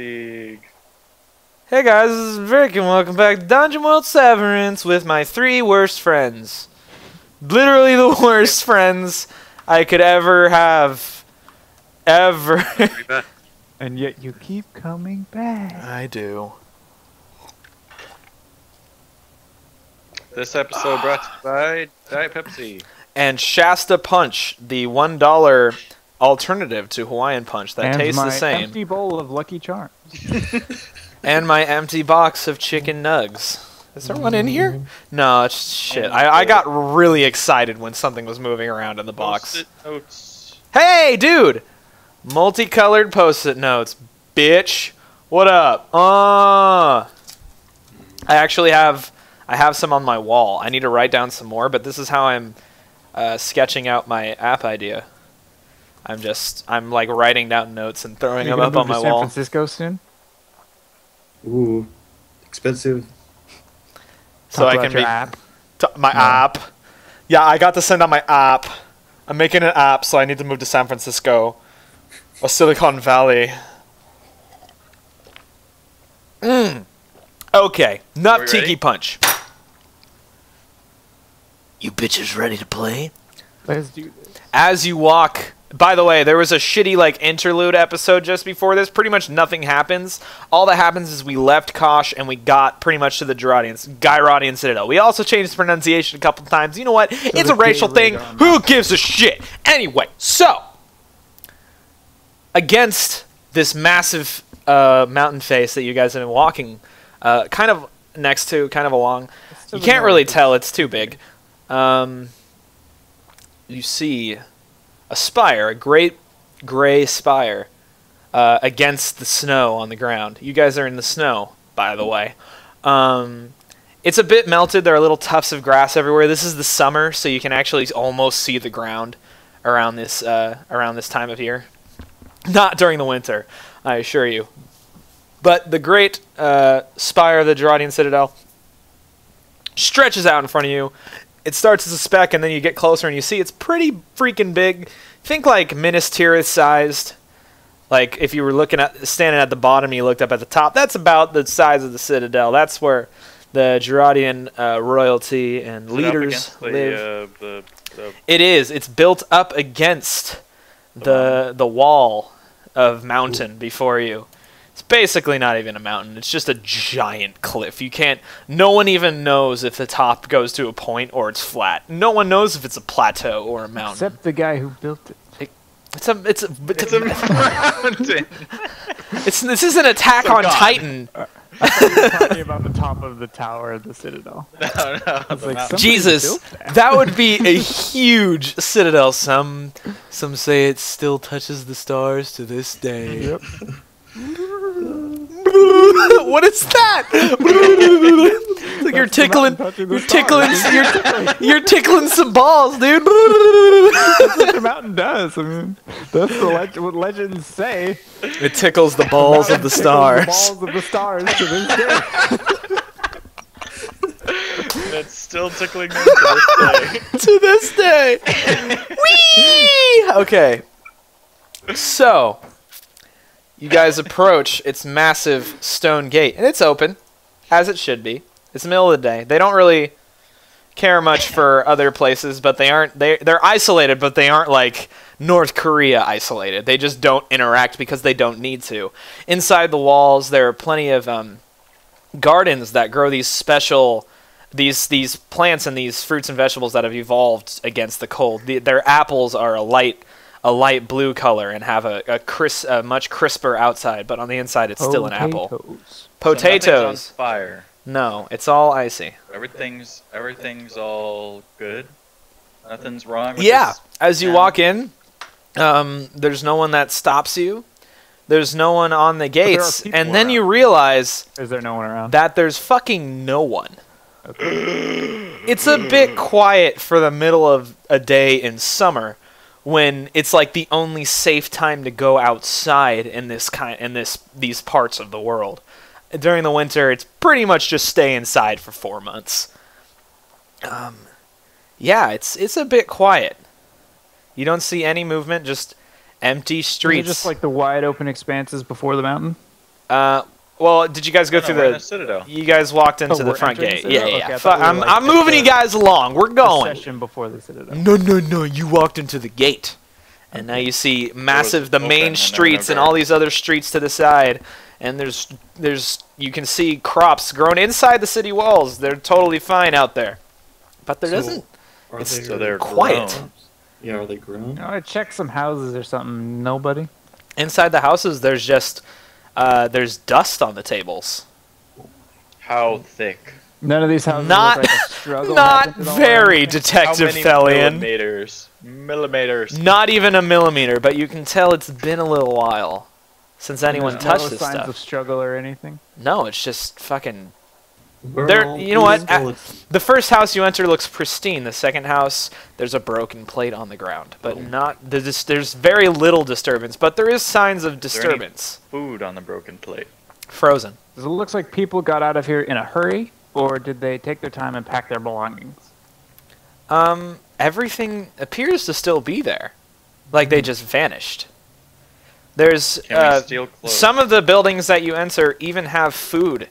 Dig. Hey guys, this is Vic and welcome back to Dungeon World Severance with my 3 worst friends. Literally the worst friends I could ever have. Ever. And yet you keep coming back. I do. This episode brought to you by Diet Pepsi. And Shasta Punch, the $1 alternative to Hawaiian Punch that tastes the same. And my empty bowl of Lucky Charms. And my empty box of chicken nugs. Is there one in here? No, it's shit. I got really excited when something was moving around in the box. Post-it notes. Hey, dude! Multicolored post-it notes, bitch. What up? I actually have some on my wall. I need to write down some more, but this is how I'm sketching out my app idea. I'm like writing down notes and throwing them up on my wall. San Francisco soon? Ooh, expensive. So I can be my app. Yeah, I got to send out my app. I'm making an app, so I need to move to San Francisco or Silicon Valley. Okay, Nut Tiki Punch. You bitches ready to play? Let's do this. As you walk. By the way, there was a shitty like interlude episode just before this. Pretty much nothing happens. All that happens is we left Kosh and we got pretty much to the Gyrodian Citadel. We also changed the pronunciation a couple times. You know what? It's a racial thing. Who gives a shit? Anyway, so against this massive mountain face that you guys have been walking kind of next to, kind of along. You can't really tell. It's too big. You see a spire, a great gray spire, against the snow on the ground. You guys are in the snow, by the way. It's a bit melted. There are little tufts of grass everywhere. This is the summer, so you can actually almost see the ground around this time of year. Not during the winter, I assure you. But the great spire of the Gyrodian Citadel stretches out in front of you. It starts as a speck, and then you get closer, and you see it's pretty freaking big. Think like Minas Tirith sized. Like if you were standing at the bottom, and you looked up at the top. That's about the size of the Citadel. That's where the Gyrodian royalty and leaders live. It is. It's built up against the wall of mountain before you. It's basically not even a mountain. It's just a giant cliff. No one even knows if the top goes to a point or it's flat. No one knows if it's a plateau or a mountain. Except the guy who built it. It's a mountain. This is an Attack on Titan. I thought you were talking about the top of the tower of the Citadel. No. Jesus, that would be a huge citadel. Some say it still touches the stars to this day. Yep. What is that? It's like you're tickling some balls, dude. That's what the mountain does. I mean, that's what legends say. It tickles the balls of the stars. The balls of the stars to this day. It's still tickling them to this day. To this day. Whee! Okay. So, you guys approach its massive stone gate, and it's open, as it should be. It's the middle of the day. They don't really care much for other places, but they're isolated, but they aren't like North Korea isolated. They just don't interact because they don't need to. Inside the walls, there are plenty of gardens that grow these special these plants and these fruits and vegetables that have evolved against the cold. Their apples are a light blue color and have a much crisper outside, but on the inside it's still an apple. Potatoes. So nothing's on fire. No, it's all icy. Everything's all good. Nothing's wrong with Yeah, this as you town. walk in, there's no one that stops you. There's no one on the gates, and then you realize Is there no one around? that there's fucking no one. Okay. It's a bit quiet for the middle of a day in summer, when it's like the only safe time to go outside in these parts of the world. During the winter, it's pretty much just stay inside for 4 months. Yeah, it's a bit quiet. You don't see any movement, just empty streets. Is it just like the wide open expanses before the mountain? Well, did you guys go through we're in the a citadel. You guys walked into the we're front entering gate. the Yeah, citadel? yeah. Okay, I Fuck, thought we were, like, I'm at moving the- you guys along. We're going. Session before the citadel. No. You walked into the gate. And now you see massive the open main and there were streets no and all guards. these other streets to the side. And there's you can see crops grown inside the city walls. They're totally fine out there. But there doesn't Are It's they So they're quiet. grown. Yeah, are they grown? I checked some houses or something. Nobody. inside the houses there's just there's dust on the tables. How thick? None of these houses Not look like a struggle not happened at all or very anything? Detective How many Thelian. millimeters? Millimeters. Not even a millimeter, but you can tell it's been a little while since anyone No touched this signs stuff. of struggle or anything. No, it's just fucking. Where There, are all you know what? these bullets? The first house you enter looks pristine. The second house, there's a broken plate on the ground, but there's very little disturbance. But there is signs of there any- disturbance. Food on the broken plate. Frozen. Does it look like people got out of here in a hurry, or did they take their time and pack their belongings? Everything appears to still be there, like they just vanished. There's Can we steal clothes? some of the buildings that you enter even have food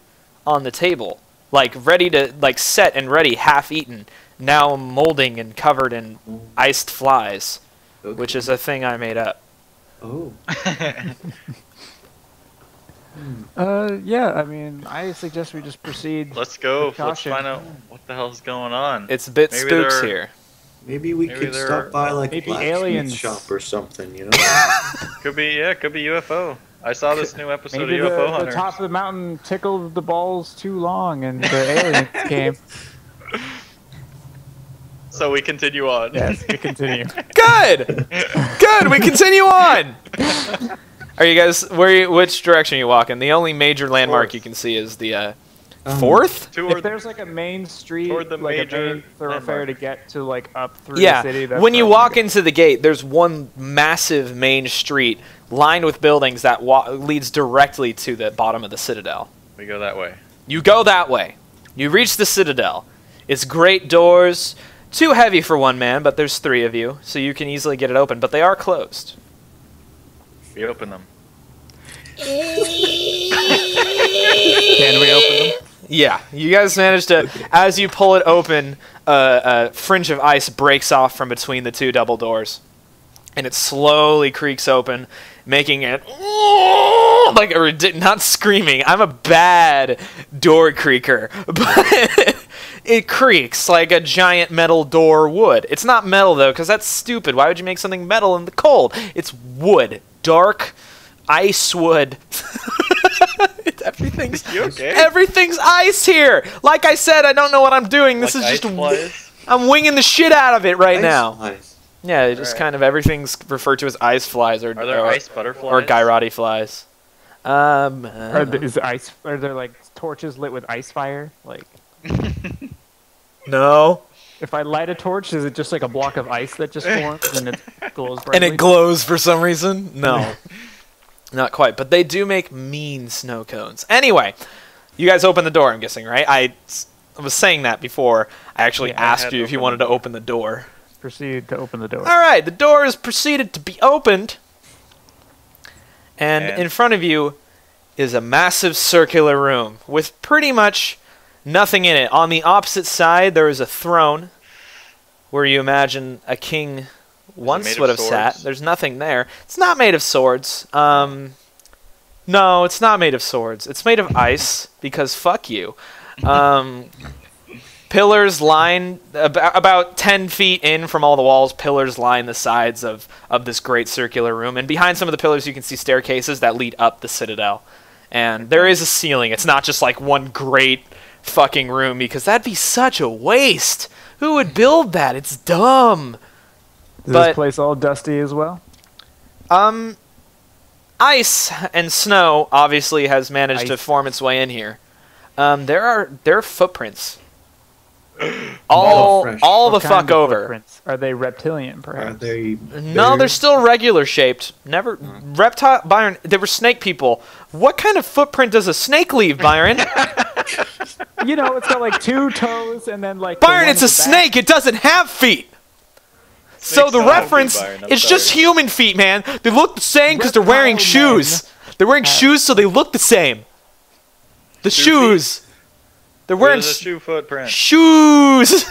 on the table, like ready to set and ready, half eaten, now molding and covered in iced flies, Okay. which is a thing I made up. Oh. Yeah, I mean, I suggest we just proceed. Let's go. With Let's caution. find out what the hell's going on. It's a bit Maybe spooks they're- here. Maybe we Maybe could they're- stop by like a maybe blacksmith aliens. shop or something, you know? Could be UFO. I saw this new episode Maybe of UFO the Hunter. top of the mountain tickled the balls too long, and the aliens came. So we continue on. Yes, we continue. Good. Good. We continue on. Are you guys? Which direction are you walking? The only major landmark Fourth. you can see is the fourth. If there's like a main street, toward the like a major main thoroughfare to landmark. get to like up through Yeah. the city, that's When you where I walk wanna into the gate, there's one massive main street lined with buildings that leads directly to the bottom of the citadel. We go that way. You go that way. You reach the citadel. It's great doors, too heavy for one man, but there's three of you, so you can easily get it open. But they are closed. We open them. go. Can we open them? Yeah, you guys managed to, as you pull it open, a fringe of ice breaks off from between the two double doors. And it slowly creaks open, making it like not screaming. I'm a bad door creaker, but it creaks like a giant metal door would. It's not metal though, because that's stupid. Why would you make something metal in the cold? It's wood, dark ice wood. Everything's You okay? everything's ice here. Like I said, I don't know what I'm doing. This Like is ice just flies? I'm winging the shit out of it right Ice now. flies. Yeah, it just Alright. kind of everything's referred to as ice flies or Are there ice butterflies? or Gairati flies. Are there like torches lit with ice fire? Like, no. if I light a torch, is it just like a block of ice that just forms and it glows brightly? And it glows for some reason? No. Not quite, but they do make mean snow cones. Anyway, you guys open the door, I'm guessing, right? I was saying that before. I actually Yeah, I asked had you if you opened wanted the to open the door. Proceed to open the door. All right, the door is proceeded to be opened. And And- in front of you is a massive circular room with pretty much nothing in it. On the opposite side, there is a throne where you imagine a king once made of would have sat. swords? There's nothing there. It's not made of swords. No, it's not made of swords. It's made of ice because fuck you. Pillars line about 10 feet in from all the walls. Pillars line the sides of this great circular room, and behind some of the pillars you can see staircases that lead up the citadel. And there is a ceiling. It's not just like one great fucking room, because that'd be such a waste. Who would build that? It's dumb. Is but- this place all dusty as well? Ice and snow obviously has managed to Ice. form its way in here. There are footprints. all fresh. all the What kind fuck of over. footprints? Are they reptilian, Are perhaps? they No, they're bears? still regular shaped. Never reptile Byron. They were snake people. What kind of footprint does a snake leave, Byron? You know, it's got like 2 toes and then like. the Byron, one it's a at the back. snake. It doesn't have feet. So Snakes the don't have feet, reference, Byron, I'm it's just sorry. human feet, man. They look the same because they're wearing Reptile men. shoes. They're wearing shoes, so they look the same. The shoes. They're wearing There's a shoe footprint. shoes.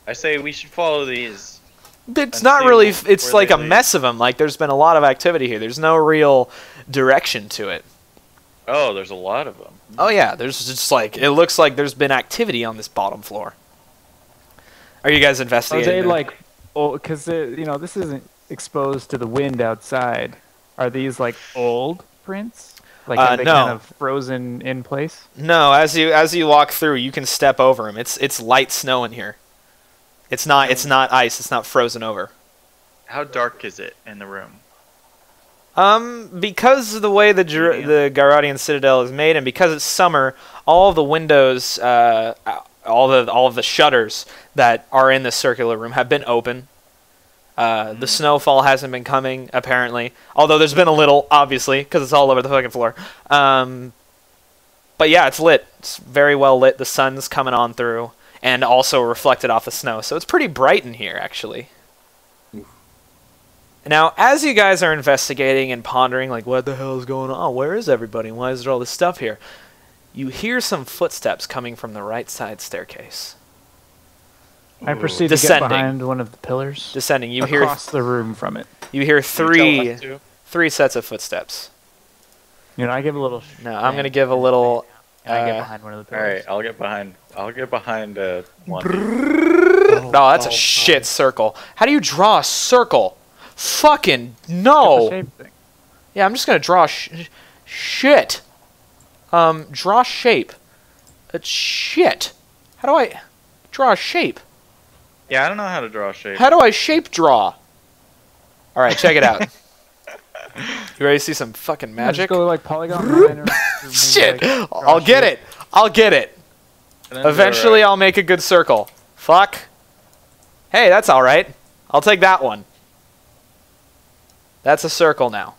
I say we should follow these. It's And not see really. where It's like they a lead. mess of them. Like there's been a lot of activity here. There's no real direction to it. Oh, there's a lot of them. Oh yeah, there's just like it looks like there's been activity on this bottom floor. Are you guys Are investigating? they that? like, oh, because you know this isn't exposed to the wind outside. Are these like old prints? Like are they no. kind of frozen in place? No, as you walk through, you can step over them. It's light snow in here. It's not ice. It's not frozen over. How dark is it in the room? Because of the way the Garadian Citadel is made, and because it's summer, all of the windows, all of the shutters that are in this circular room have been open. The snowfall hasn't been coming, apparently. Although there's been a little, obviously, because it's all over the fucking floor. But yeah, it's lit. It's very well lit. The sun's coming on through, and also reflected off the snow. So it's pretty bright in here, actually. Now, as you guys are investigating and pondering, like, what the hell is going on? Where is everybody? Why is there all this stuff here? You hear some footsteps coming from the right side staircase. I proceed Descending. to get behind one of the pillars. Descending. You across the room from it. hear Tell three us to. sets of footsteps. You know, I give a little. Now, I'm going to give a little... And I get behind one of the All right, pillars. I'll get behind one. Oh, that's a shit circle. How do you draw a circle? Fucking no. Shape thing. Yeah, I'm just gonna draw shit. Draw shape. Shit. How do I draw a shape? Yeah, I don't know how to draw a shape. How do I shape draw? All right, check it out. You ready to see some fucking Yeah, magic? just go like polygon line or maybe Shit. like I'll get shape. it. I'll get it. And then Eventually, there are- I'll make a good circle. Fuck. Hey, that's all right. I'll take that one. That's a circle now.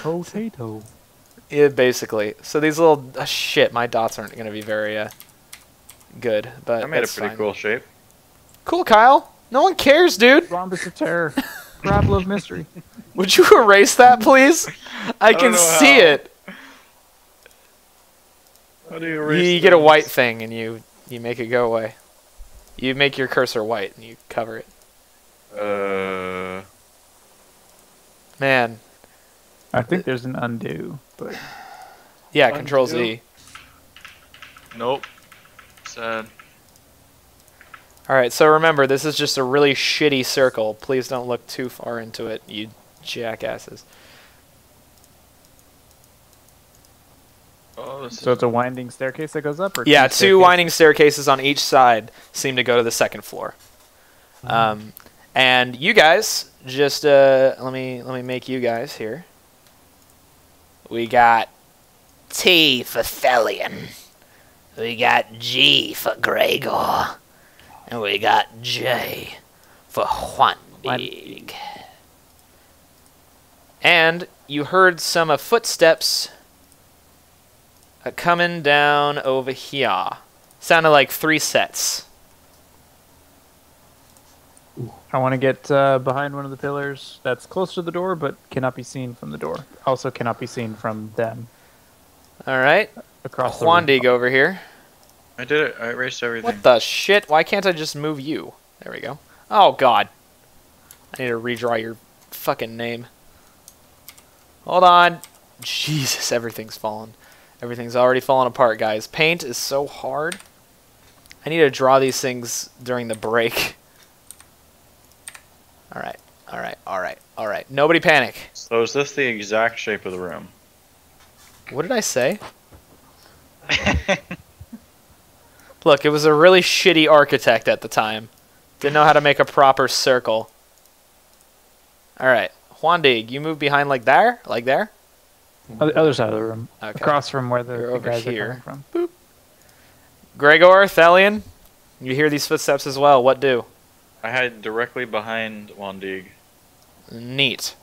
Potato. Yeah, basically. So these little shit, my dots aren't gonna be very good, but I made a that's pretty fine. cool shape. Cool, Kyle. No one cares, dude. Rhombus of terror. Parabola of mystery. Would you erase that, please? I don't can know see how. it. How do you erase You get a things? white thing and you make it go away. You make your cursor white and you cover it. Man, I think there's an undo, but yeah, Undo. Control Z. Nope. Sad. All right, so remember, this is just a really shitty circle. Please don't look too far into it, you jackasses. Oh, this so is it's a winding staircase that goes up, or Yeah, two two staircases? winding staircases on each side seem to go to the second floor. And you guys, just let me make you guys here. We got T for Thelian. We got G for Gregor. And we got J for Juandig. And you heard some footsteps coming down over here. Sounded like 3 sets. I want to get behind one of the pillars that's close to the door, but cannot be seen from the door. Also cannot be seen from them All right, across the room. Juandig over here. I did it. I erased everything. What the shit? Why can't I just move you? There we go. Oh, God. I need to redraw your fucking name. Hold on. Jesus, everything's fallen. Everything's already fallen apart, guys. Paint is so hard. I need to draw these things during the break. Alright, alright, alright, alright. Nobody panic. So is this the exact shape of the room? What did I say? Look, it was a really shitty architect at the time. Didn't know how to make a proper circle. Alright, Juandig, you move behind like there? Like there? Other side of the room, Okay. across from where You're the over guys here. are coming from. Gregor, Thelian, you hear these footsteps as well. What do? I hide directly behind Wandig. Neat.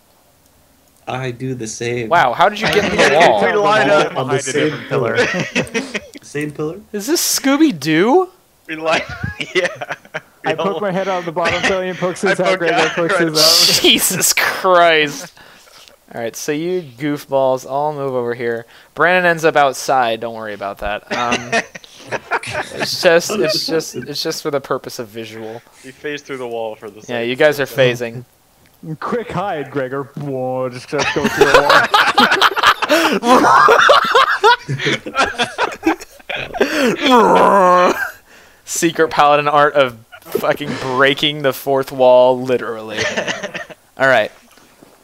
I do the same. Wow, how did you get in the wall? We line up on the same pillar. Same pillar? Is this Scooby-Doo? We line. Yeah. I poke my head out of the bottom, Talion pokes his out, Gregor pokes his out. Jesus Christ. Alright, so you goofballs all move over here. Brandon ends up outside, don't worry about that. It's just for the purpose of visual. He phased through the wall for this. Yeah, you guys are phasing. Quick hide, Gregor. Whoa, just go through the wall. Secret paladin art of fucking breaking the fourth wall, literally. Alright.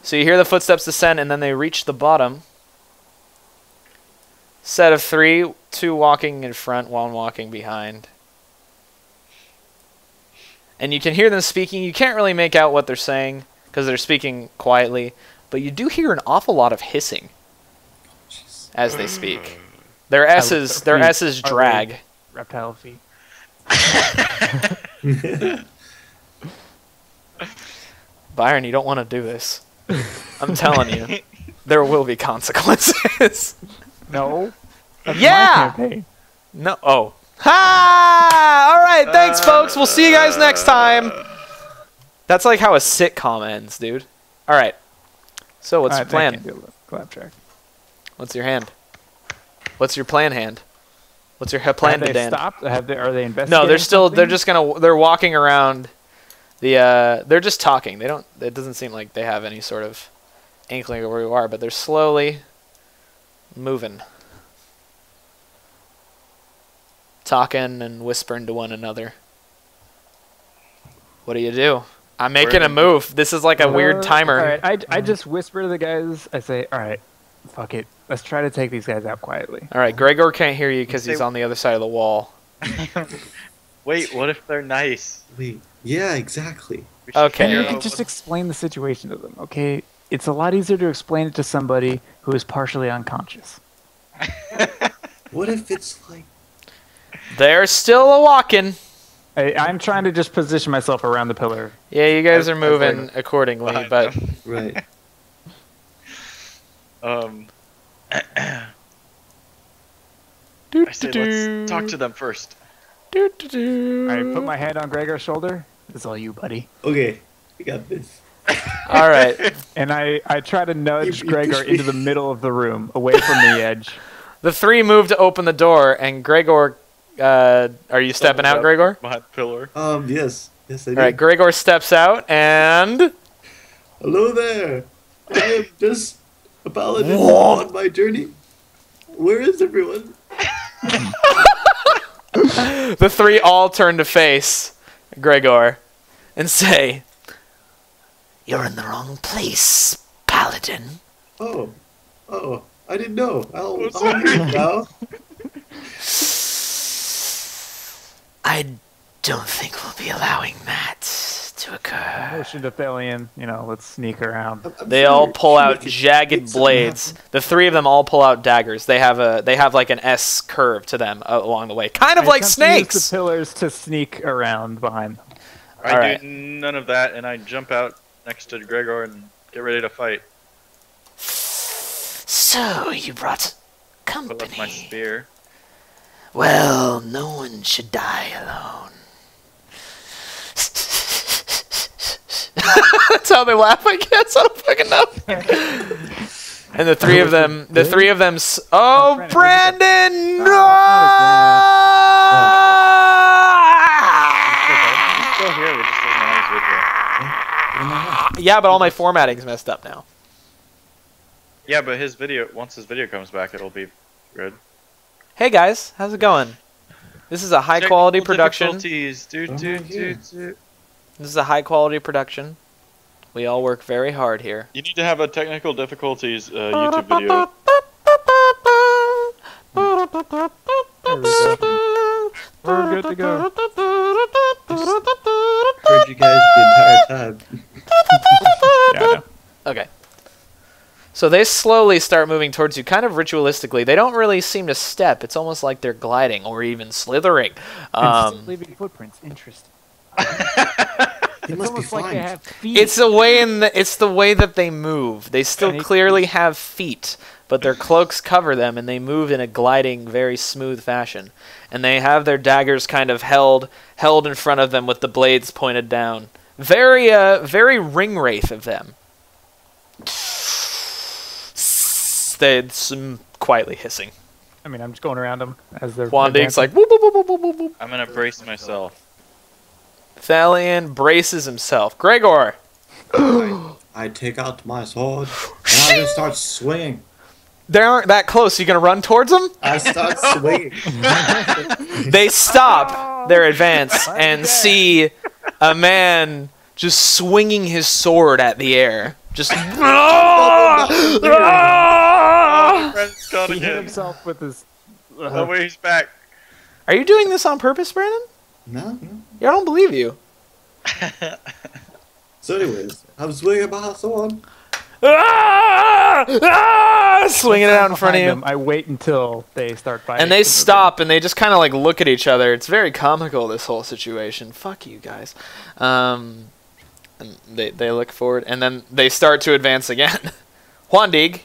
So you hear the footsteps descend, and then they reach the bottom. Set of 3, 2 walking in front, 1 walking behind. And you can hear them speaking. You can't really make out what they're saying, because they're speaking quietly. But you do hear an awful lot of hissing as they speak. Their S's drag. Reptile feet. Byron, you don't want to do this. I'm telling you. There will be consequences. No. That's Yeah! my campaign. No. Oh. Ha! Alright, thanks, folks. We'll see you guys next time. That's like how a sitcom ends, dude. Alright. So, what's your plan? Claptrap. What's your hand? What's your plan hand? What's your plan to Dan? Stopped? Are they investigating? No, they're still. something? They're just gonna. They're walking around. They're just talking. They don't. It doesn't seem like they have any sort of inkling of where you are, but they're slowly moving, talking and whispering to one another. What do? I'm making a move. This is like a weird timer. All right, I just whisper to the guys. I say, all right, fuck it. Let's try to take these guys out quietly. All right, Gregor can't hear you because he's on the other side of the wall. Wait, what if they're nice? Wait. Yeah, exactly. Okay. You can just explain the situation to them, okay? It's a lot easier to explain it to somebody who is partially unconscious. What if it's like... They're still a walking. I'm trying to just position myself around the pillar. Yeah, you guys are moving accordingly, but Right. I say let's talk to them first. I put my hand on Gregor's shoulder. It's all you, buddy. Okay, we got this. All right. And I try to nudge Gregor into the middle of the room, away from the edge. The 3 move to open the door, and Gregor, are you stepping out, Gregor? Behind the pillar. Yes. Yes, I do. All right, Gregor steps out, and... Hello there. I am just a paladin on my journey. Where is everyone? The 3 all turn to face Gregor and say, "You're in the wrong place, paladin." Oh, I didn't know. I'll leave now. I don't think we'll be allowing that to occur. Motion to Thalion, let's sneak around. They all pull out jagged blades. The 3 of them all pull out daggers. They have like an S curve to them along the way, kind of like snakes. Use the pillars to sneak around behind them. I do none of that, and I jump out next to Gregor and get ready to fight. So you brought company. Pull up my spear. Well, no one should die alone. That's how they laugh, I guess. I don't fucking know. And the 3 of them, oh, Brandon! No! He's still here, we just doesn't have his video. Yeah, but all my formatting's messed up now. Yeah, but his video, once his video comes back, it'll be good. Hey guys, how's it going? This is a high quality production. This is a high quality production. We all work very hard here. You need to have a technical difficulties YouTube video. We're good to go. Heard you guys the entire time. Yeah, I know. Okay. So they slowly start moving towards you, kind of ritualistically. They don't really seem to step. It's almost like they're gliding or even slithering. And still leaving footprints. Interesting. They must be Almost like they flying. have feet. It's the way that they move. They still clearly have feet, but their cloaks cover them, and they move in a gliding, very smooth fashion. And they have their daggers kind of held in front of them with the blades pointed down. Very ring wraith of them. They quietly hissing. I mean, I'm just going around them as they're. Wandig's advancing. like whoop, whoop, whoop, whoop, whoop, whoop, whoop. I'm gonna brace myself. Thalion braces himself. Gregor. I take out my sword and I just start swinging. They aren't that close. You gonna run towards them? I start swinging. They stop their advance and see a man just swinging his sword at the air. Just. Brandon's gone He hit again. himself with his. Oh wait, he's back. Are you doing this on purpose, Brandon? No. Yeah, I don't believe you. So anyways, I'm swinging my sword. Swinging it out in front of Behind you. them, I wait until they start fighting. And they stop and they just kind of like look at each other. It's very comical, this whole situation. Fuck you guys. And they look forward and then they start to advance again. Wandig,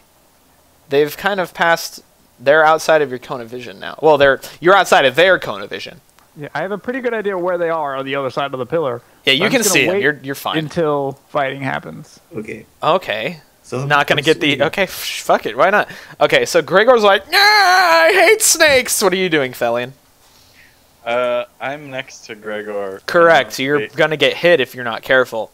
they've kind of passed. They're outside of your cone of vision now. Well, you're outside of their cone of vision. Yeah, I have a pretty good idea where they are on the other side of the pillar. Yeah, you I'm can just gonna see them. wait You're fine. until fighting happens. Okay. Okay. So I'm Not gonna get the. swinging. Okay, fuck it. Why not? Okay, so Gregor's like, nah, I hate snakes. What are you doing, Thalion? I'm next to Gregor. Correct. You're Wait. gonna get hit if you're not careful.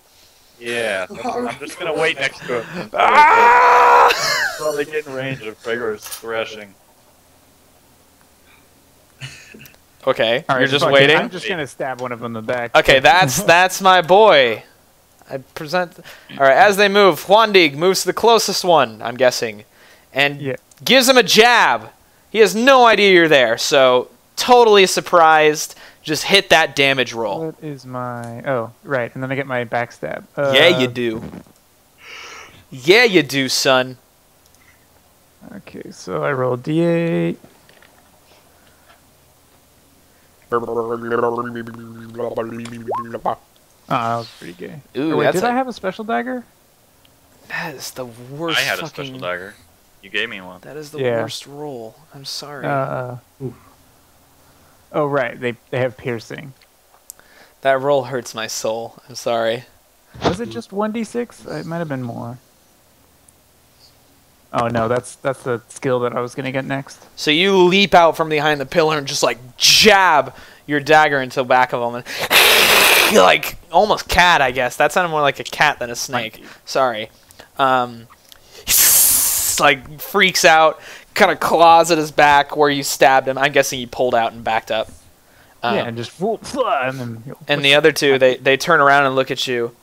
Yeah, I'm just gonna wait next to him. Ah! Until they get in range of Gregor's thrashing. Okay, All right, you're just fuck it. waiting. I'm just gonna stab one of them in the back. Okay, that's my boy. I present. All right, as they move, Wandig moves to the closest one. I'm guessing, and Yeah. gives him a jab. He has no idea you're there, so totally surprised. Just hit that damage roll. What is my? Oh, right, and then I get my backstab. Yeah, you do. Yeah, you do, son. Okay, so I roll D8. Oh, that was pretty gay. Ooh, Oh, wait, that's did I have a special dagger? that is the worst. I had a fucking, special dagger. You gave me one. That is the Yeah. worst roll. I'm sorry. Oh, right, they have piercing. That roll hurts my soul. I'm sorry. Was it just 1d6? It might have been more. Oh no, that's the skill that I was gonna get next. So you leap out from behind the pillar and just like jab your dagger into the back of him, and like almost cat, I guess. That sounded more like a cat than a snake. Sorry. Like freaks out, kind of claws at his back where you stabbed him. I'm guessing he pulled out and backed up. Yeah, and just and then. And the other two, they turn around and look at you.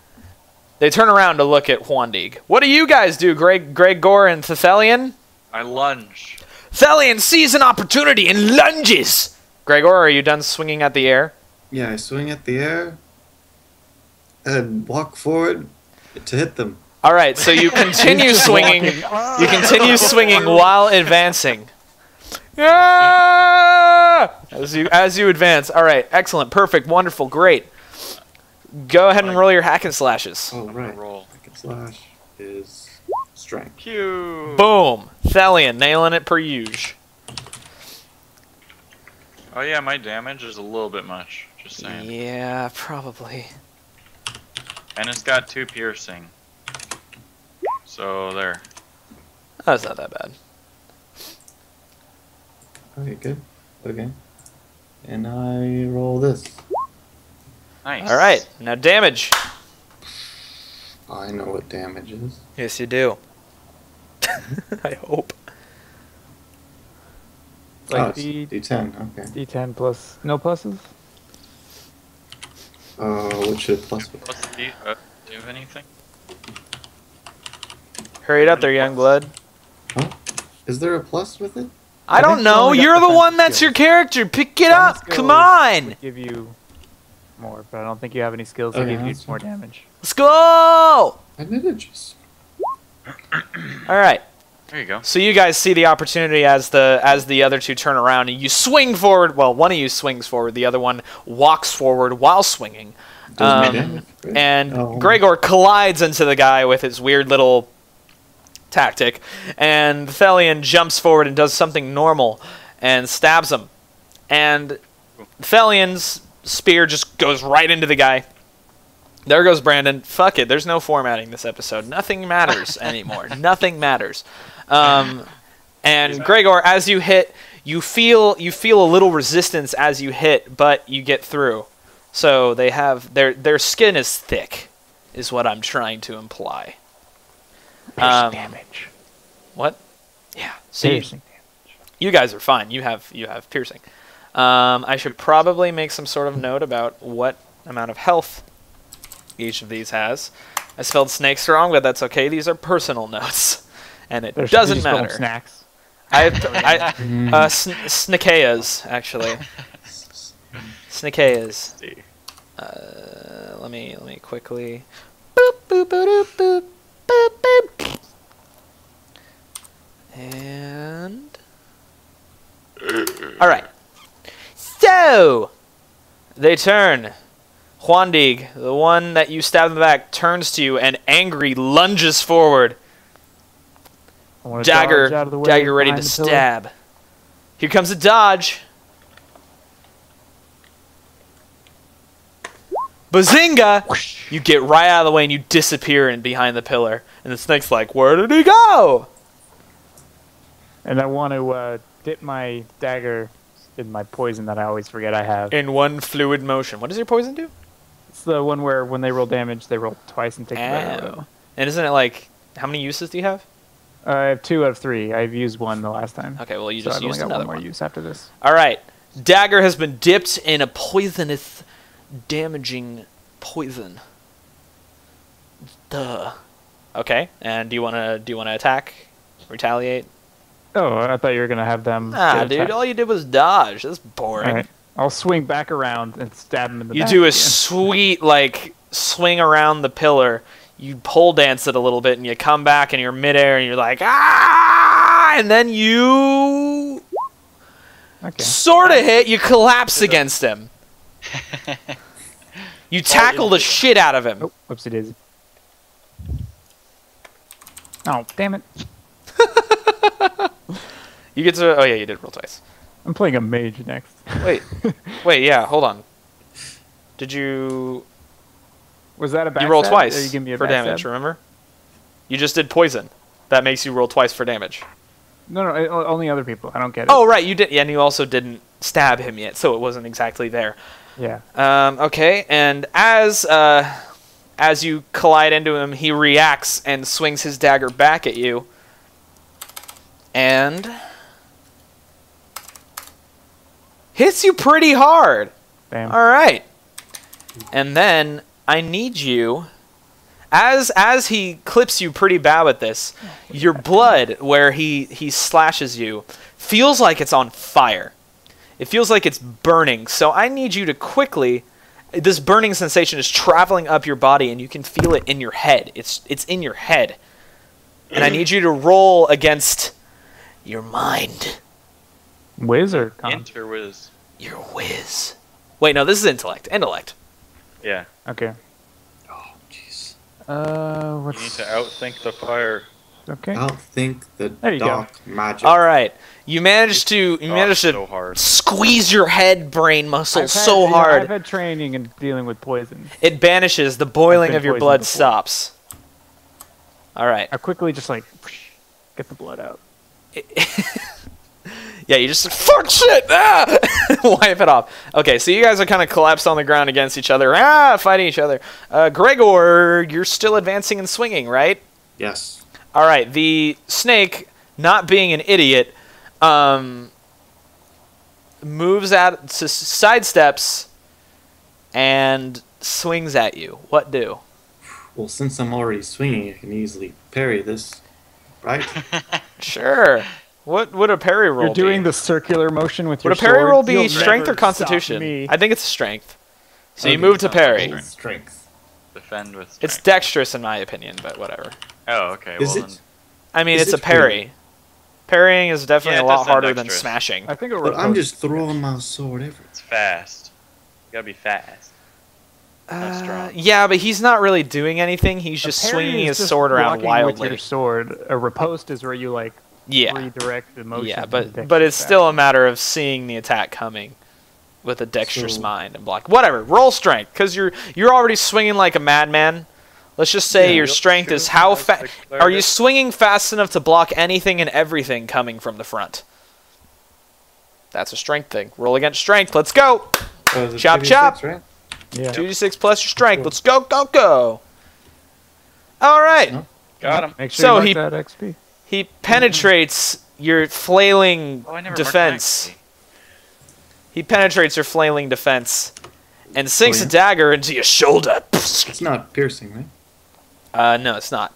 They turn around to look at Wandig. What do you guys do, Gregor and Thalion? I lunge. Thalion sees an opportunity and lunges. Gregor, are you done swinging at the air? Yeah, I swing at the air and walk forward to hit them. All right, so you continue swinging. You continue swinging while advancing. Ah! As you advance. All right, excellent, perfect, wonderful, great. Go ahead and roll your hack and slashes. Oh, right. Roll. Hack and slash is strength. Q. Boom. Thalion, nailing it per usual. Oh yeah, my damage is a little bit much. Just saying. Yeah, probably. And it's got 2 piercing. So there. That's not that bad. Okay, good. Okay. And I roll this. Nice. All right, now damage. I know what damage is. Yes, you do. I hope. Like Oh, it's D10, okay. D10 plus no pluses. What should plus be? What's the do you have anything? Hurry it up there, young blood. Huh? Is there a plus with it? I don't think know. you only got You're the defense one that's skills. your character. Pick it Defense up. skills Come on. would give you more, but I don't think you have any skills that Okay, give you that's more fine. damage. Let's go. I did it just. All right. There you go. So you guys see the opportunity as the other two turn around and you swing forward. Well, one of you swings forward. The other one walks forward while swinging. Does my damage. Great. And Oh. Gregor collides into the guy with his weird little tactic, and Thelian jumps forward and does something normal and stabs him. And Thelian's spear just goes right into the guy. There goes Brandon. Fuck it. There's no formatting this episode. Nothing matters anymore. Nothing matters. And Gregor, as you hit, you feel a little resistance as you hit, but you get through. So they have their skin is thick, is what I'm trying to imply. Damage. What? Yeah. See, Piercing damage. you guys are fine. You have piercing. I should probably make some sort of note about what amount of health each of these has. I spelled snakes wrong, but that's okay. These are personal notes, and it doesn't matter. Snacks. Snakeas, actually. Snakeas. Let me quickly. Boop boop boop boop boop boop. And all right. So they turn. Huandig, the one that you stabbed in the back, turns to you and angry lunges forward. Dagger ready to stab. Here comes a dodge. Bazinga! You get right out of the way and you disappear in behind the pillar. And the snake's like, where did he go? And I want to dip my dagger in my poison that I always forget I have. In one fluid motion. What does your poison do? It's the one where when they roll damage, they roll twice and take the better roll. And isn't it like, how many uses do you have? I have 2 out of 3. I've used 1 the last time. Okay, well you So just I've only used got another one more one. use after this. Alright. Dagger has been dipped in a poisonous, damaging poison. Duh. Okay, and do you wanna attack? Retaliate? Oh, I thought you were gonna have them. Dude, all you did was dodge. That's boring. All right. I'll swing back around and stab him in the You back do a again. sweet, like, swing around the pillar. You pole dance it a little bit, and you come back, and you're midair, and you're like, ah! And then you sort of hit. You collapse against him. You tackle the shit out of him. Oh, whoopsie daisy. Oh, damn it. You get to... Oh, yeah, you did roll twice. I'm playing a mage next. Wait, yeah, hold on. Did you... Was that a backstab? You roll Or twice you give me a for backstab? damage, remember? You just did poison. That makes you roll twice for damage. No, only other people. I don't get it. Oh, right, you did. Yeah, and you also didn't stab him yet, so it wasn't exactly there. Yeah. Okay, and as you collide into him, he reacts and swings his dagger back at you. And... hits you pretty hard. Damn. Alright. And then I need you... As he clips you pretty bad with this, your blood, where he slashes you, feels like it's on fire. It feels like it's burning. So I need you to quickly... This burning sensation is traveling up your body, and you can feel it in your head. It's in your head. And I need you to roll against your mind. Whiz or con? Interwiz. Your whiz. Wait, no, this is intellect. Intellect. Yeah. Okay. Oh, jeez. You What's... need to outthink the fire. Okay. Outthink the There you go. dark magic. All right. You managed to So hard. squeeze your head brain muscle I've so had, hard. I've had training in dealing with poison. It banishes. The boiling been of your poisoned blood before. stops. All right. I quickly just like get the blood out. Yeah, you just fuck shit. Ah! Wipe it off. Okay, so you guys are kind of collapsed on the ground against each other. Fighting each other. Gregor, you're still advancing and swinging, right? Yes. All right. The snake, not being an idiot, moves out, sidesteps, and swings at you. What do? Well, since I'm already swinging, I can easily parry this, right? Sure. What would a parry roll You're doing be? the circular motion with your Would a parry sword. roll be You'll strength never or constitution? stop me. I think it's strength. So you Okay, move to parry. strength. Strength. Defend with strength. It's dexterous in my opinion, but whatever. Oh, okay. Is Well, it? then I mean, Is it's a it parry. Parrying is definitely Yeah, a it lot does sound harder than dexterous. smashing. I think it But I'm just throwing my sword everywhere. it's fast. You gotta be fast. That's strong. Yeah, but he's not really doing anything. He's just A parry swinging is his just sword around blocking wildly. with your sword. A riposte is where you like Yeah. redirect the motion. Yeah, in a but dexterous it's still a fashion. matter of seeing the attack coming with a dexterous So- mind and block. Whatever. Roll strength, because you're already swinging like a madman. Let's just say Yeah. your You'll strength is shoot how as fast. the Are you cleric. swinging fast enough to block anything and everything coming from the front? That's a strength thing. Roll against strength. Let's go. Is it Chop, 2d6, chop. Right? Yeah. 2d6 plus your strength. Cool. Let's go, go, go. All right. No. Got him. Make sure So you he- mark that XP. He penetrates your flailing Oh, I never marked defense. my XP. He penetrates your flailing defense and sinks Oh, yeah? a dagger into your shoulder. It's not piercing, right? No, it's not.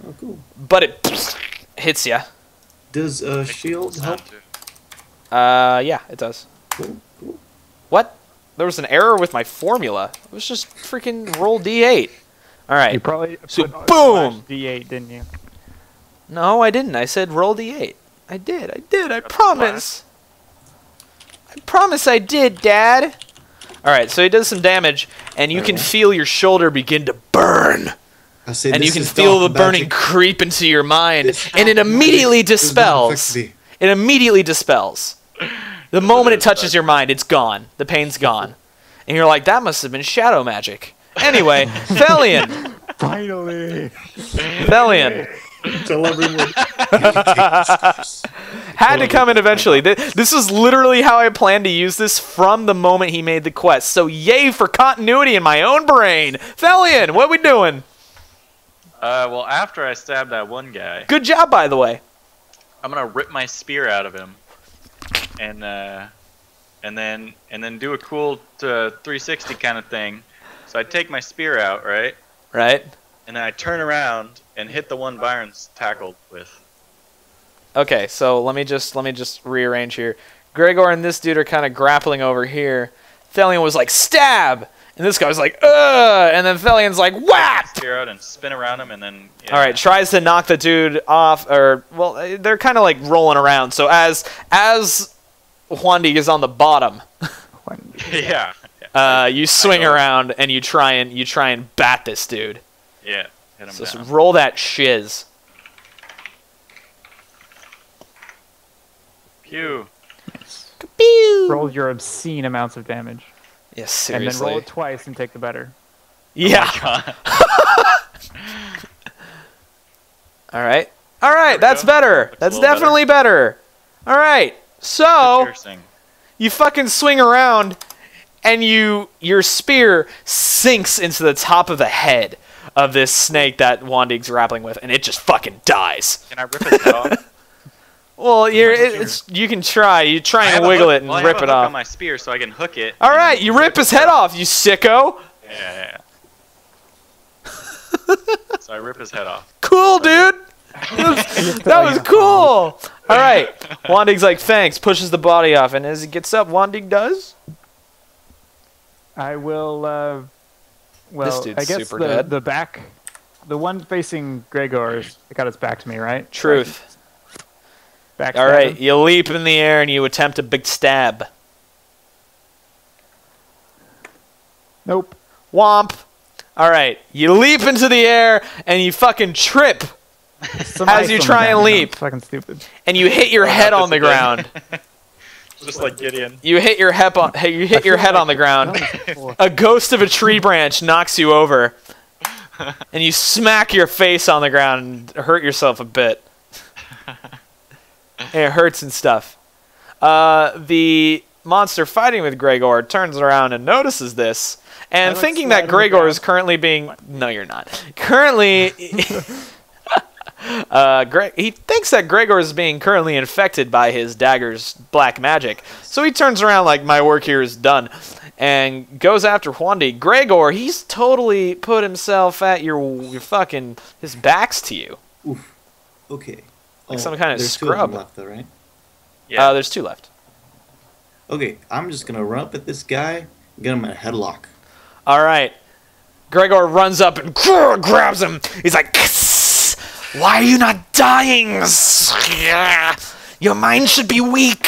Oh, cool. But it hits ya. Does shield help? Yeah, it does. Cool, cool. What? There was an error with my formula. It was just freaking roll d8. All right. You probably So put boom! /D8, didn't you? No, I didn't. I said roll d8. I did. I promise. I promise I did, Dad. All right, so he does some damage, and you can feel your shoulder begin to burn. I say And you this can is feel the dark burning magic. creep into your mind, This and it dark immediately magic does not affect dispels. me. It immediately dispels. The moment it touches your mind, it's gone. The pain's gone. And you're like, that must have been shadow magic. Anyway, Thelian. Finally. Thelian. Tell everyone. Had to come in eventually. This is literally how I planned to use this from the moment he made the quest. So yay for continuity in my own brain. Thelian, what we doing? Well, after I stab that one guy, Good job, by the way. I'm gonna rip my spear out of him, and then do a cool 360 kind of thing. So I take my spear out, right, Right? and then I turn around and hit the one Byron's tackled with. Okay, so let me just rearrange here. Gregor and this dude are kind of grappling over here. Thelian was like, stab! And this guy was like, ugh! And then Thelian's like, whap! Spear out and spin around him, and then. Yeah. All right, tries to knock the dude off, or well, they're kind of like rolling around. So as Huandi is on the bottom, Yeah. you swing go. around and you try and bat this dude. Yeah. Hit him So just down. roll that shiz. Pew. Roll your obscene amounts of damage. Yes, And then seriously. roll it twice and take the better. Yeah. God. All right. All right. we That's go. better. Looks a That's little definitely better. All right. So Piercing. you fucking swing around, and your spear sinks into the top of the head of this snake that Wandig's grappling with, and it just fucking dies. Can I rip his head off? Well, you can try. You try I and have a wiggle hook- it and well, I rip have a it hook off. on my spear, so I can hook it. All and right, then you rip his head off, you sicko. Yeah. So I rip his head off. Cool, dude. That was cool. All right. Wandig's like, thanks. Pushes the body off, and as he gets up, Wandig does. I will. Well, dude's I guess super dead. the back, the one facing Gregor's got its back to me, right? Truth. Back. All right, you leap in the air and you attempt a big stab. Nope. Womp. All right, you leap into the air and you fucking trip Some As ice you on the try and ground, leap. It's fucking stupid. and you hit your head on the ground. Just like Gideon. You hit your head on. You hit your head on the ground. A ghost of a tree branch knocks you over, and you smack your face on the ground and hurt yourself a bit. It hurts and stuff. The monster fighting with Gregor turns around and notices this, and let's thinking slide that on the Gregor ground. is currently being... No, you're not. Currently... he thinks that Gregor is being currently infected by his dagger's black magic. So he turns around like, my work here is done, and goes after Huandi. Gregor, he's totally put himself at your fucking... His back's to you. Oof. Okay. Like some kind of there's two of them scrub. left, though, right? Yeah. There's two left. Okay, I'm just gonna run up at this guy and get him in a headlock. All right. Gregor runs up and grabs him. He's like, why are you not dying? Your mind should be weak.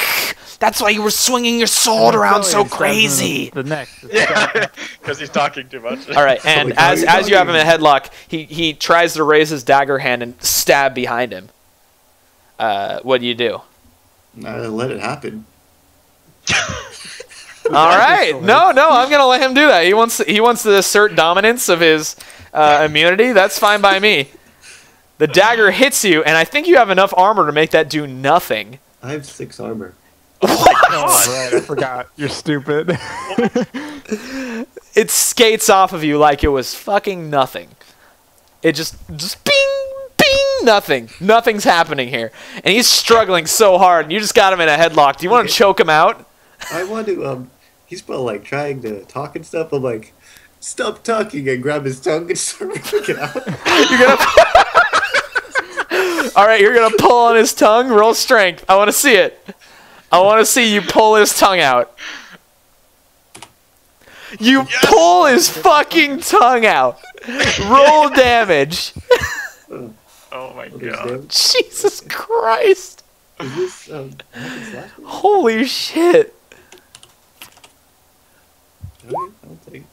That's why you were swinging your sword around so Thelian stabs him in crazy. The neck. Yeah, because he's talking too much. All right, and Like, how are you as you have him in a talking? headlock, he tries to raise his dagger hand and stab behind him. What do you do? Let it happen. All right, no, I'm gonna let him do that. He wants to assert dominance of his immunity. That's fine by me. The dagger hits you, and I think you have enough armor to make that do nothing. I have 6 armor. Oh, right, I forgot. You're stupid. It skates off of you like it was fucking nothing. It just bing, bing, nothing. Nothing's happening here. And he's struggling so hard, and you just got him in a headlock. Do you want to choke him out? I want to, he's probably like trying to talk and stuff. I'm like, stop talking and grab his tongue and start ripping it out. You're gonna... All right, you're going to pull on his tongue. Roll strength. I want to see it. I want to see you pull his tongue out. You pull his fucking tongue out. Roll damage. Oh my What is god. that? Jesus Christ. Is this, happy slash? Holy shit. Alright, I'll take it.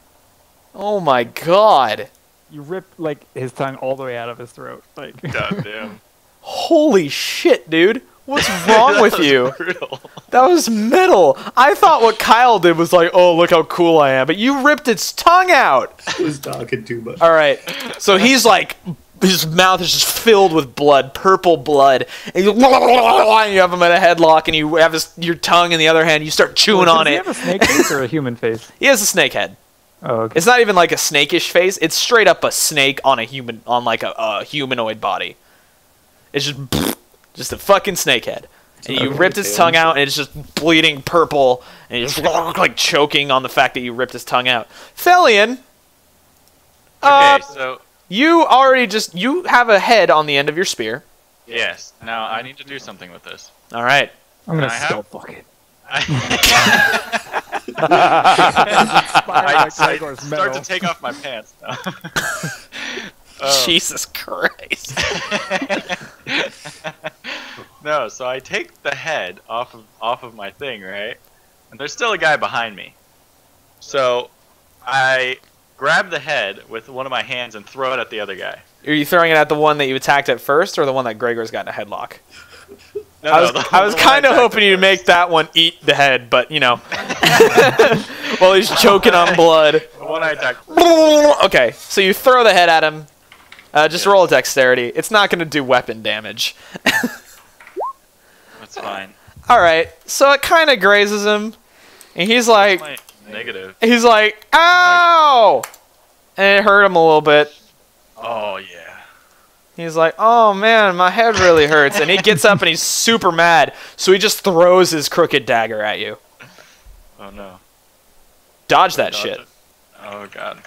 Oh my god. You rip like his tongue all the way out of his throat. Like God damn. Holy shit, dude. What's wrong with you? Brutal. That was metal. I thought what Kyle did was like, oh, look how cool I am. But you ripped its tongue out. I was talking too much. All right. So he's like, his mouth is just filled with blood, purple blood. And you have him in a headlock, and you have your tongue in the other hand. You start chewing on Does he it. have a snake face or a human face? He has a snake head. Oh, okay. It's not even like a snakish face. It's straight up a snake on a human, on like a humanoid body. It's just a fucking snake head. And you ripped his tongue out, and it's just bleeding purple, and you're just like choking on the fact that you ripped his tongue out. Thelian, Okay, so you have a head on the end of your spear. yes. Now I need to do something with this. All right. I'm gonna I have- still fuck it. I Like start Gregor's to metal. take off my pants now. Oh. Jesus Christ. No, so I take the head off of my thing, right? And there's still a guy behind me. So I grab the head with one of my hands and throw it at the other guy. Are you throwing it at the one that you attacked at first, or the one that Gregor's got in a headlock? No, I was the kind one of I attacked hoping you'd first. make that one eat the head, but you know, while he's choking on blood. The one I attacked. Okay, so you throw the head at him. Just roll a dexterity. It's not going to do weapon damage. That's fine. All right, so it kind of grazes him, and he's like, My negative. "Ow!" And it hurt him a little bit. Oh yeah. He's like, "Oh man, my head really hurts," and he gets up and he's super mad. So he just throws his crooked dagger at you. Oh no. Dodge that Dodge shit. it. Oh god.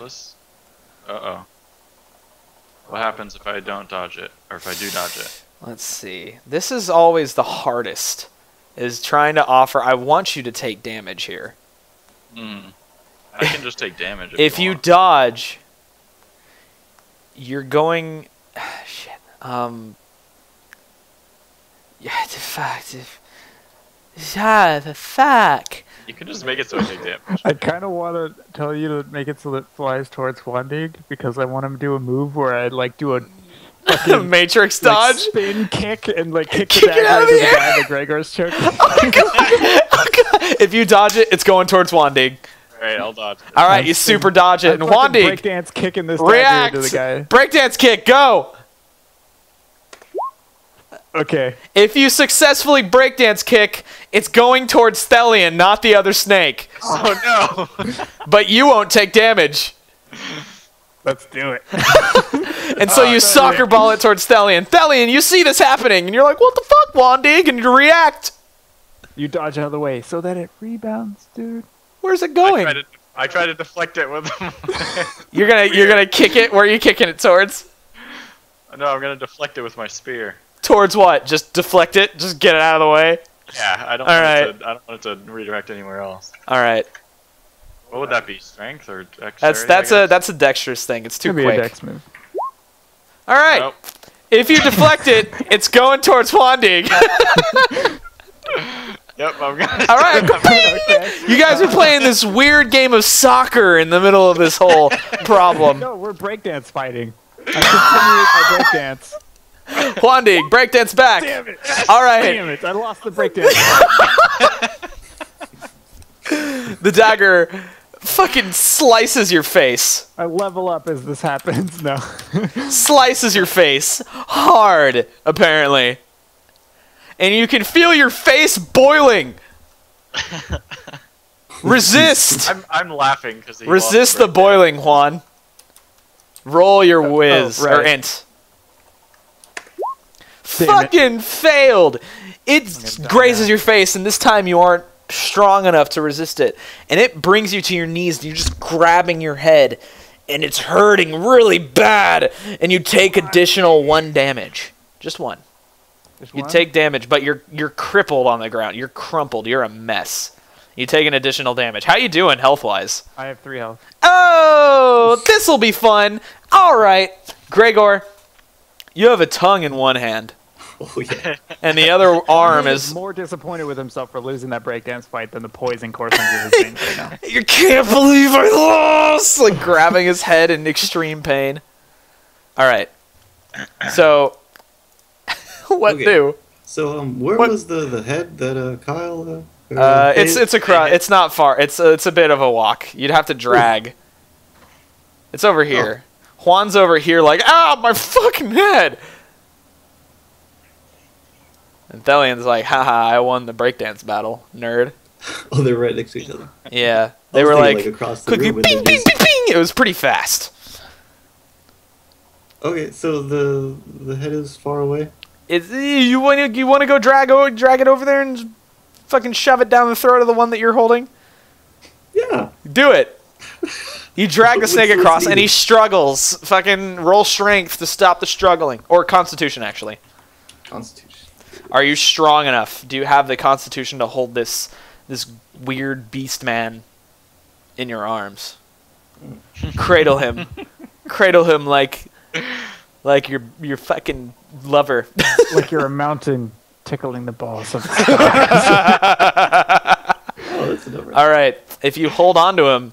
Let's. Uh-oh. What happens if I don't dodge it, or if I do dodge it? Let's see. This is always the hardest. Is trying to offer. I want you to take damage here. I can just take damage If you want. dodge, you're going. Shit. Yeah, the fact. Yeah, the fact. You can just make it so I take damage. I kind of want to tell you to make it so that it flies towards Wandig because I want him to do a move where I like do a fucking Matrix like, dodge. spin kick and like kick Kick the it out dagger of into the the air. guy that Gregor's choking. Oh, God. If you dodge it, it's going towards Wandig. Alright, I'll dodge. All right, you super dodge it, and Wandig, breakdance kicking this react. dagger into the guy. Breakdance kick, go. Okay. If you successfully breakdance kick, it's going towards Thelian, not the other snake. Oh no! But you won't take damage. Let's do it. And so you soccer ball it towards Thelian. Thelian, you see this happening, and you're like, what the fuck, Wandig? And you react. You dodge out of the way so that it rebounds, dude. Where's it going? I try to deflect it with. You're gonna kick it? Where are you kicking it towards? No, I'm gonna deflect it with my spear. Towards what? Just deflect it? Just get it out of the way? Yeah, I don't. All I don't want it to redirect anywhere else. Alright. What would that be? Strength or dexterity? That's a dexterous thing. It's too Could be a quick. dex move. Alright. Nope. If you deflect it, it's going towards Wandig. Yep, I'm gonna. All right. You guys are playing this weird game of soccer in the middle of this whole problem. No, we're breakdance fighting. I'm continuing my breakdance. Wandig, breakdance back. Damn it! All right. Damn it! I lost the breakdance. The dagger fucking slices your face. I level up as this happens. No. Slices your face hard, apparently. And you can feel your face boiling. Resist. I'm laughing because Resist the boiling, Juan. Roll your whiz right. or int. Damn Fucking failed. It grazes your face, and this time you aren't strong enough to resist it. And it brings you to your knees, and you're just grabbing your head, and it's hurting really bad. And you take additional 1 damage. Just 1. You take damage, but you're crippled on the ground. You're crumpled. You're a mess. You take an additional damage. How you doing health-wise? I have 3 health. Oh, this'll be fun. All right, Gregor, you have a tongue in one hand, Oh yeah. and the other arm He is. more disappointed with himself for losing that breakdance fight than the poison coursing through his veins right now. You can't believe I lost! Like grabbing his head in extreme pain. All right. So, what Okay. do? So where What- was the head that Kyle? It's not far. It's a bit of a walk. You'd have to drag. It's over here. Juan's over here, like my fucking head. And Thelian's like, haha, I won the breakdance battle, nerd. Oh, they're right next to each other. Yeah, I they was were thinking, like, across the quickly, room. and ping, then ping, just- ping, ping. It was pretty fast. Okay, so the head is far away. You want to go drag it over there and fucking shove it down the throat of the one that you're holding? Yeah. Do it. You drag the snake What's across, and he needed? struggles. Fucking roll strength to stop the struggling, or constitution actually. Constitution. Are you strong enough? Do you have the constitution to hold this weird beast man in your arms? Cradle him. Cradle him like your fucking lover. Like you're a mountain tickling the balls of Oh, that's a number. All right. If you hold on to him,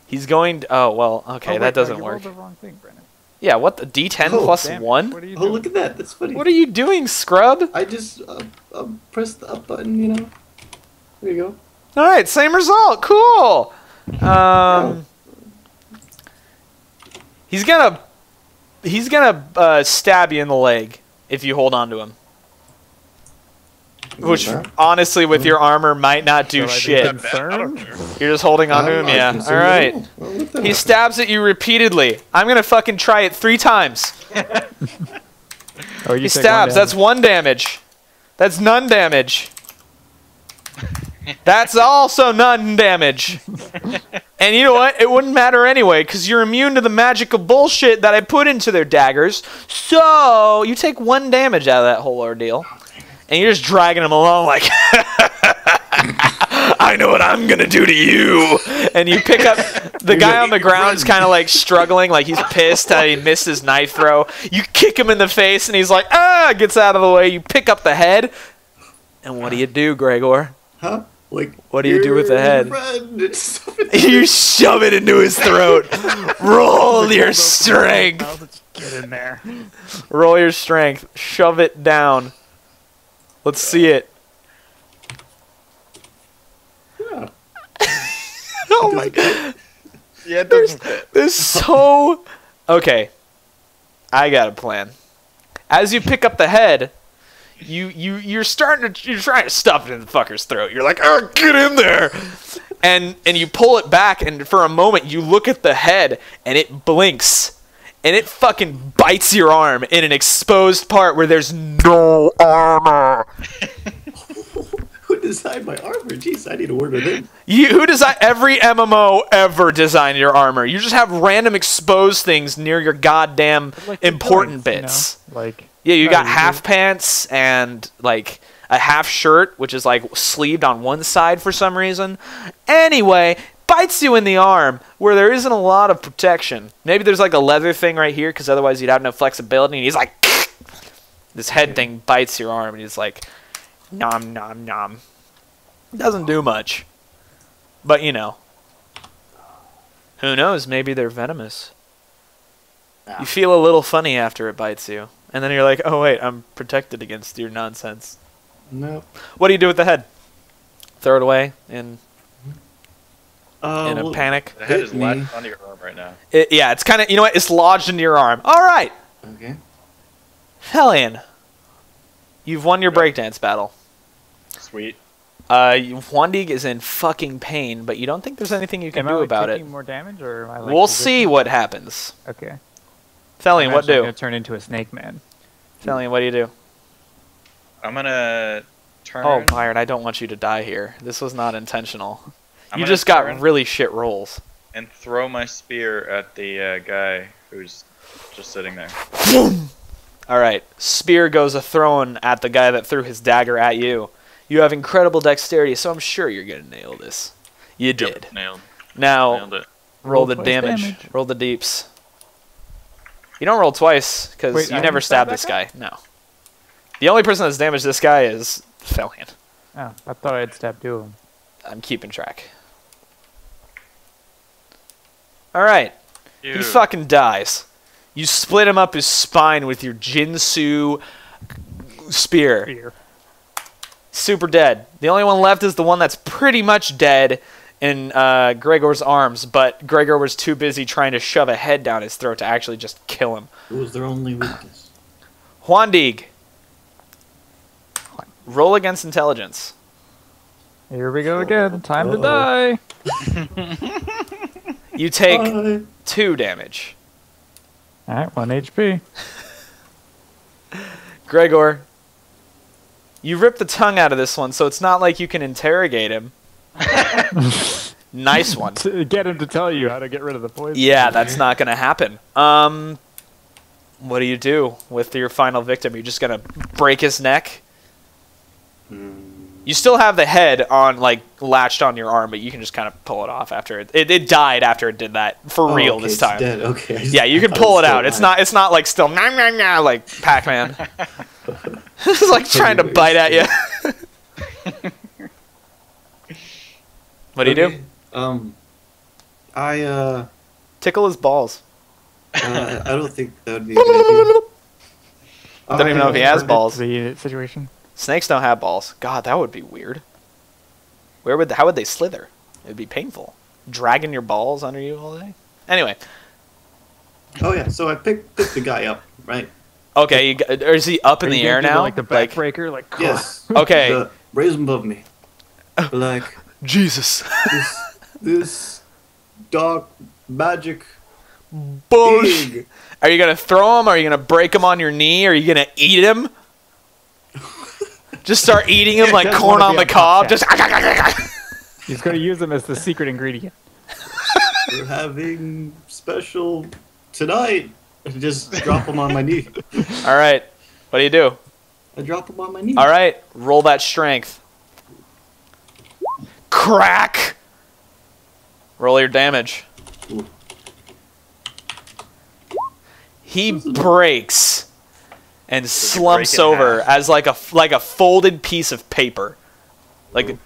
he's going to, oh, well, okay, that doesn't you work. rolled the wrong thing, Brennan. Yeah, what the D10 Oh, plus Damn it. 1? What are you Oh, doing? look at that. That's funny. What are you doing, scrub? I just pressed the up button, you know. There you All right, same result. Cool. He's gonna stab you in the leg if you hold on to him. Which, Okay. honestly, with your armor, might not do Shall I be shit. concerned? You're just holding on to him, yeah. All right. Well, what the He heck? stabs at you repeatedly. I'm gonna fucking try it 3 times. Oh, you He take stabs. 1 That's 1 damage. That's none damage. That's also none damage. And you know what? It wouldn't matter anyway, because you're immune to the magical bullshit that I put into their daggers. So, you take 1 damage out of that whole ordeal. And you're just dragging them along like, I know what I'm going to do to you. And you pick up, the guy on the ground's kind of like struggling, like he's pissed that he missed his knife throw. You kick him in the face and he's like, gets out of the way. You pick up the head. And what do you do, Gregor? Huh? Like, What do you do with the head? Friend, it's You shove it into his throat. Roll your strength. I'll just get in there. Roll your strength. Shove it down. Let's see it. Yeah. Oh my god. Yeah, it doesn't fit. There's so... Okay. I got a plan. As you pick up the head, you're trying to stuff it in the fucker's throat. You're like, oh, get in there. And you pull it back, and for a moment you look at the head and it blinks. And it fucking bites your arm in an exposed part where there's no armor. Who designed my armor? Jeez, I need to word with him. Who designed every MMO ever designed your armor? You just have random exposed things near your goddamn Like the important joints, you bits. know? Like, Yeah, you no, got you half pants and like a half shirt, which is like sleeved on one side for some reason. Anyway, bites you in the arm where there isn't a lot of protection. Maybe there's like a leather thing right here because otherwise you'd have no flexibility. And he's like, This head thing bites your arm, and he's like, nom nom nom. Doesn't do much, but you know. Who knows? Maybe they're venomous. You feel a little funny after it bites you, and then you're like, oh wait, I'm protected against your nonsense. No. What do you do with the head? Throw it away in a Well, panic? The head Hit is me. latched onto your arm right now. Yeah, it's kind of, you know what? It's lodged into your arm. All right, Okay. Hellion. You've won your breakdance battle. Sweet. Wandig is in fucking pain, but you don't think there's anything you can Am I do like, about it. taking more damage, or am I, like, We'll resistant? see what happens. Okay. Thelian, what I'm do? gonna turn into a snake man. Thelian, what do you do? I'm gonna turn. Oh, Byron, I don't want you to die here. This was not intentional. I'm You gonna just got turn really shit rolls. and throw my spear at the guy who's just sitting there. All right, spear goes a throwing at the guy that threw his dagger at you. You have incredible dexterity, so I'm sure you're gonna nail this. You did. Yep, nailed. Now Nailed it. roll the twice damage. Roll the deeps. You don't roll twice because Wait, you I never didn't stab stabbed this that guy. No. The only person that's damaged this guy is Thelian. Oh, I thought I'd stab 2 of them. I'm keeping track. All right. He Dude. fucking dies. You split him up his spine with your Jinsu spear. Fear. Super dead. The only one left is the one that's pretty much dead in Gregor's arms, but Gregor was too busy trying to shove a head down his throat to actually just kill him. It was their only weakness. Wandig. Roll against intelligence. Here we go again. Time to die. You take Bye. 2 damage. All right, 1 HP. Gregor, you ripped the tongue out of this one, so it's not like you can interrogate him. Nice one. To get him to tell you how to get rid of the poison. Yeah, that's not going to happen. What do you do with your final victim? You're just going to break his neck? You still have the head on, like, latched on your arm, but you can just kind of pull it off after it died after it did that for real okay, this it's time. Dead. Okay. Yeah, you can I pull was it still out. It's alive. not like still nah, nah, nah, like Pac-Man. It's like trying to bite at you. What do you do? Okay, I Tickle his balls. I don't think that would be a good idea. Don't even know if he has balls. The situation. Snakes don't have balls. God, that would be weird. How would they slither? It would be painful. Dragging your balls under you all day. Anyway, Oh yeah, so I picked the guy up, right? okay. Or is he up in Are the you air gonna do now? Like the backbreaker, like Yes. Okay. Raise him above me. Like Jesus. this dark magic Bullshit. pig. Are you gonna throw him? Are you gonna break him on your knee? Are you gonna eat him? Just start eating him like doesn't corn wanna on be the a cob. top Just. He's going to use them as the secret ingredient. We're having special tonight. I just drop him on my knee. All right. What do you do? I drop him on my knee. All right. Roll that strength. Crack. Roll your damage. Ooh. He breaks and slumps break in over half? as like a folded piece of paper, like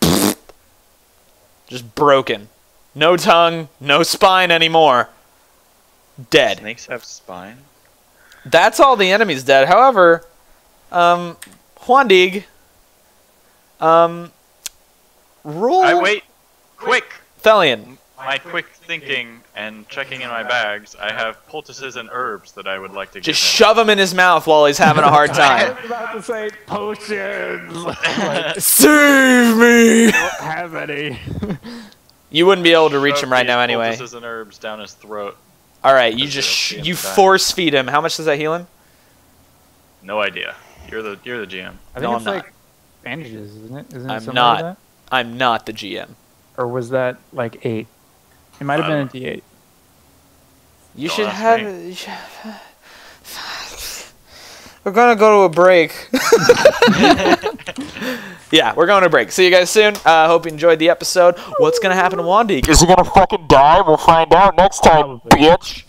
just broken. No tongue, no spine anymore. Dead. Snakes have spine. That's all the enemies dead. However, Wandig, roll. I wait. Quick. Thelian. My quick thinking and checking in my bags. I have poultices and herbs that I would like to Just give him. shove him in his mouth while he's having a hard time. was about to say potions. Save me! don't have any. You wouldn't be able to reach Shove him right these now anyway. Poultices and herbs down his throat. All right, you Because just he'll see you him die. force feed him. How much does that heal him? No idea. You're the GM. I think No, it's I'm like bandages, isn't it? Isn't it I'm something not. like that? I'm not the GM. Or was that like 8? It might have been a D8. You Don't should ask have. me. you should- We're gonna go to a break. Yeah, we're going to a break. See you guys soon. Hope you enjoyed the episode. What's gonna happen to Wandig? Is he gonna fucking die? We'll find out next time, Probably. bitch.